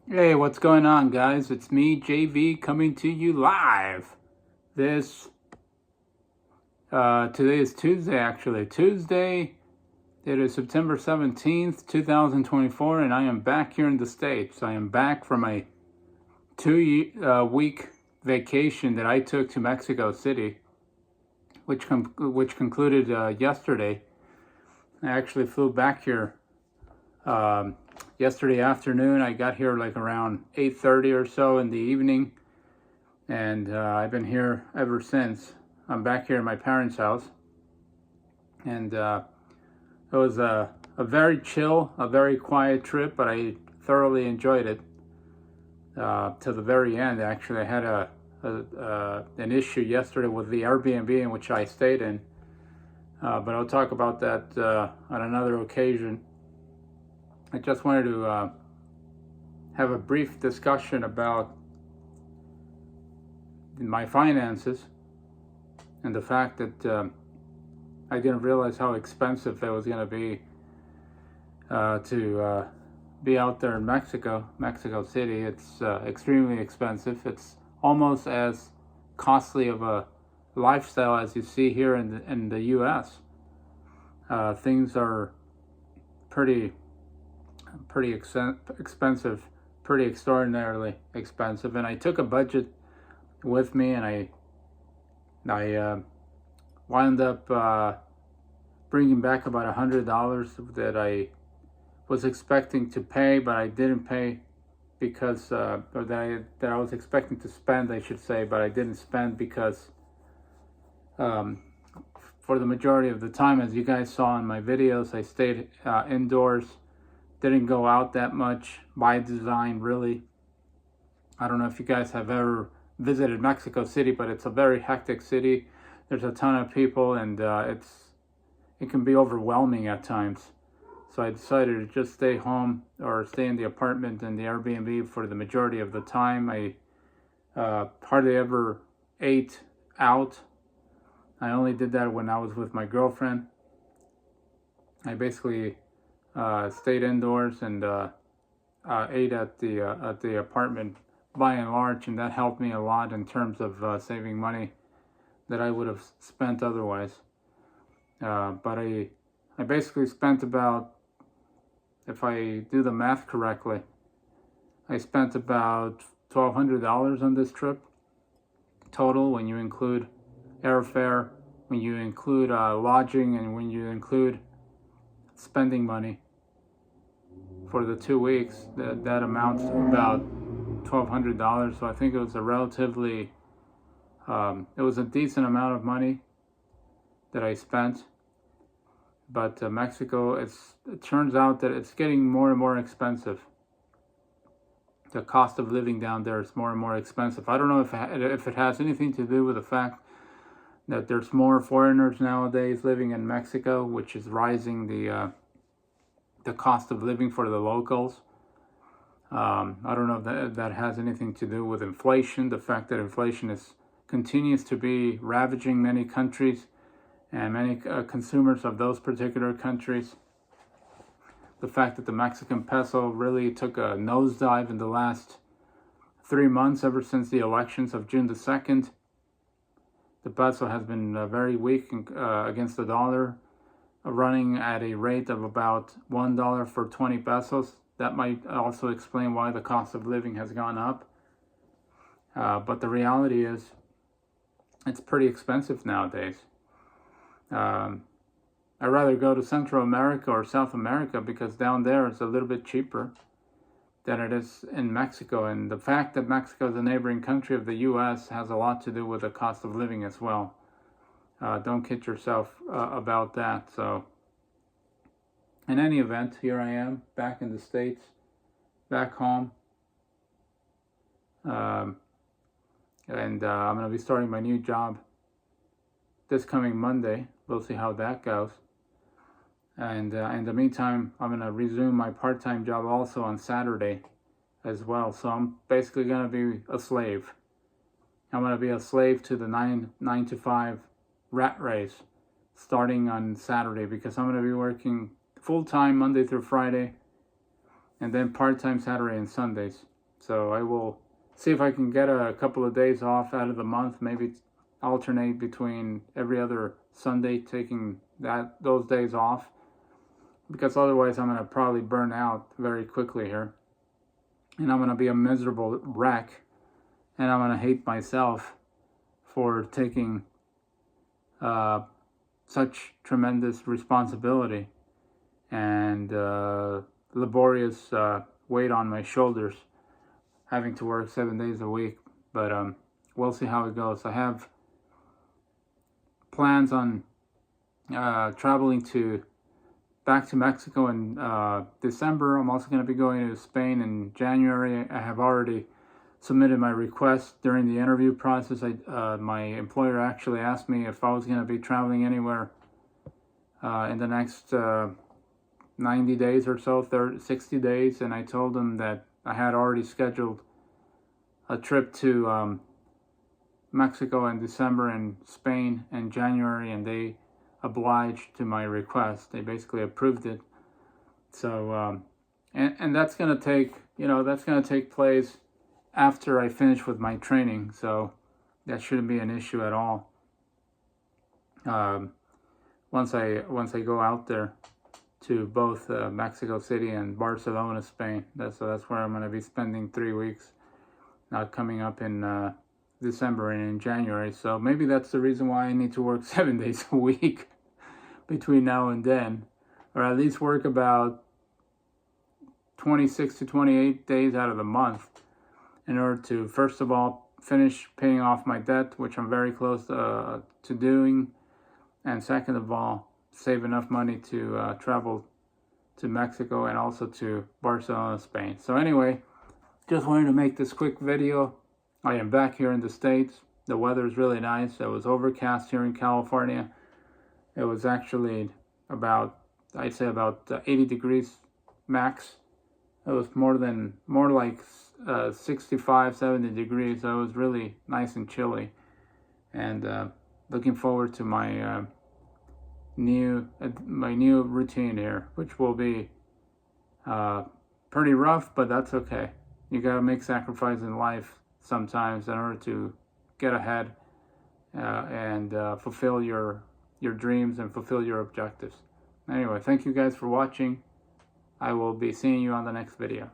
Hey, what's going on, guys? It's me, JV, coming to you live. This Today is Tuesday, actually. Tuesday. It is September 17th, 2024, and I am back here in the States. I am back from a 2 week vacation that I took to Mexico City, which concluded yesterday. I actually flew back here yesterday afternoon. I got here like around 8:30 or so in the evening, and I've been here ever since. I'm back here in my parents' house, and it was a very chill, a very quiet trip, but I thoroughly enjoyed it to the very end. Actually, I had an issue yesterday with the Airbnb in which I stayed in, but I'll talk about that on another occasion. I just wanted to have a brief discussion about my finances and the fact that I didn't realize how expensive it was going to be to be out there in Mexico City. It's extremely expensive. It's almost as costly of a lifestyle as you see here in the U.S. Things are pretty expensive, pretty extraordinarily expensive. And I took a budget with me, and I wound up bringing back about $100 that I was expecting to pay, but I didn't pay because, or that I was expecting to spend, I should say, but I didn't spend because for the majority of the time, as you guys saw in my videos, I stayed indoors, didn't go out that much by design, really. I don't know if you guys have ever visited Mexico City, but it's a very hectic city. There's a ton of people, and it can be overwhelming at times. So I decided to just stay home or stay in the apartment and the Airbnb for the majority of the time. I hardly ever ate out. I only did that when I was with my girlfriend. I basically stayed indoors and ate at the apartment by and large, and that helped me a lot in terms of saving money that I would have spent otherwise. But I basically spent about, if I do the math correctly, I spent about $1,200 on this trip total, when you include airfare, when you include lodging, and when you include spending money for the 2 weeks. That amounts to about $1,200. So I think it was a relatively it was a decent amount of money that I spent. But Mexico, it turns out that it's getting more and more expensive. The cost of living down there is more and more expensive. I don't know if it has anything to do with the fact that there's more foreigners nowadays living in Mexico, which is rising the cost of living for the locals. I don't know if that has anything to do with inflation, the fact that inflation continues to be ravaging many countries and many consumers of those particular countries. The fact that the Mexican peso really took a nosedive in the last 3 months, ever since the elections of June the 2nd. The peso has been very weak against the dollar, running at a rate of about $1 for 20 pesos. That might also explain why the cost of living has gone up. But the reality is, it's pretty expensive nowadays. I'd rather go to Central America or South America, because down there it's a little bit cheaper than it is in Mexico. And the fact that Mexico is a neighboring country of the U.S. has a lot to do with the cost of living as well. Don't kid yourself about that. So, in any event, here I am back in the States, back home. And I'm going to be starting my new job this coming Monday. We'll see how that goes. And in the meantime, I'm going to resume my part-time job also on Saturday as well. So I'm basically going to be a slave. I'm going to be a slave to the 9 to 5 rat race starting on Saturday, because I'm going to be working full-time Monday through Friday, and then part-time Saturday and Sundays. So I will see if I can get a couple of days off out of the month, maybe alternate between every other Sunday taking those days off, because otherwise I'm going to probably burn out very quickly here, and I'm going to be a miserable wreck, and I'm going to hate myself for taking such tremendous responsibility and laborious weight on my shoulders, having to work 7 days a week. But we'll see how it goes. I have plans on traveling back to Mexico in December. I'm also going to be going to Spain in January. I have already submitted my request. During the interview process, my employer actually asked me if I was going to be traveling anywhere in the next 90 days or so, 60 days, and I told them that I had already scheduled a trip to Mexico in December and Spain in January, and they obliged to my request. They basically approved it. So and that's going to take place after I finish with my training, so that shouldn't be an issue at all. Once I go out there to both Mexico City and Barcelona, Spain, that's where I'm going to be spending 3 weeks, coming up in December and in January. So maybe that's the reason why I need to work 7 days a week between now and then, or at least work about 26 to 28 days out of the month, in order to, first of all, finish paying off my debt, which I'm very close to doing, and second of all, save enough money to travel to Mexico and also to Barcelona, Spain. So anyway, just wanted to make this quick video. I am back here in the States. The weather is really nice. It was overcast here in California. It was actually I'd say about 80 degrees max. It was more like 65, 70 degrees. So it was really nice and chilly. And looking forward to my new routine here, which will be pretty rough, but that's okay. You gotta make sacrifices in life sometimes in order to get ahead and fulfill your dreams and fulfill your objectives. Anyway, thank you guys for watching. I will be seeing you on the next video.